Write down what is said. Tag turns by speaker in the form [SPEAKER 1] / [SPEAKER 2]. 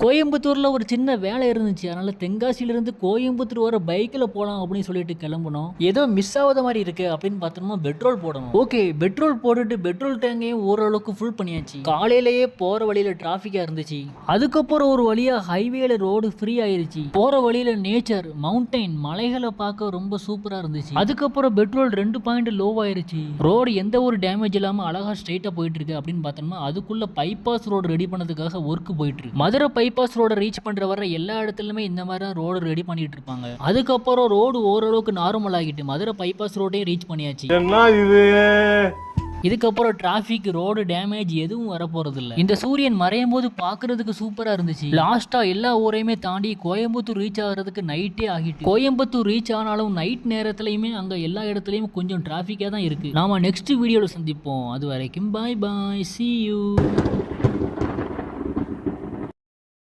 [SPEAKER 1] கோயம்புத்தூர்ல ஒரு சின்ன வேலை இருந்துச்சு. அதனால தென்காசியில இருந்து கோயம்புத்தூர் வர பைக்ல போலாம் அப்படின்னு சொல்லிட்டு கிளம்புனோம். ஏதோ மிஸ் ஆகாத மாதிரி இருக்கு அப்படின்னு பார்த்தோம்னா பெட்ரோல் போடணும். ஓகே, பெட்ரோல் போட்டுட்டு பெட்ரோல் டேங்கையும் ஓரளவுக்கு ஃபுல் பண்ணியாச்சு. காலையிலேயே போற வழியில டிராபிக்கா இருந்துச்சு. அதுக்கப்புறம் ஒரு வழியா ஹைவேல ரோடு ஃப்ரீ ஆயிருச்சு. போற வழியில நேச்சர், மவுண்டைன், மலைகளை பார்க்க ரொம்ப சூப்பரா இருந்துச்சு. அதுக்கப்புறம் பெட்ரோல் 2 பாயிண்ட் லோ ஆயிருச்சு. ரோடு எந்த ஒரு டேமேஜ் இல்லாம அழகா ஸ்ட்ரைட்டா போயிட்டு இருக்கு அப்படின்னு பார்த்தோம்னா அதுக்குள்ள பைபாஸ் ரோடு ரெடி பண்ணதுக்காக ஒர்க் போயிட்டு இருக்கு. மதுரை பைபாஸ் ரோட ரீச் பண்ற வர எல்லா இடத்துலயுமே இந்த மாதிரி ரோடு ரெடி பண்ணிட்டு இருப்பாங்க. அதுக்கப்புறம் ரோடு ஓரளவுக்கு நார்மல் ஆகிட்டு மதுரை பைபாஸ் ரோட்டையும் ரீச் பண்ணியாச்சு. இதுக்கப்புறம் டிராபிக், ரோடு டேமேஜ் எதுவும் வரப்போறது இல்ல. இந்த சூரியன் மறையும் போது பாக்குறதுக்கு சூப்பரா இருந்துச்சு. லாஸ்டா எல்லா ஊரையுமே தாண்டி கோயம்புத்தூர் ரீச் ஆகிறதுக்கு நைட்டே ஆகிட்டு. கோயம்புத்தூர் ரீச் ஆனாலும் நைட் நேரத்திலயுமே அங்க எல்லா இடத்துலயும் கொஞ்சம் டிராபிக்கா தான் இருக்கு. நாம நெக்ஸ்ட் வீடியோல சந்திப்போம். அது வரைக்கும் பாய் பாய், see you.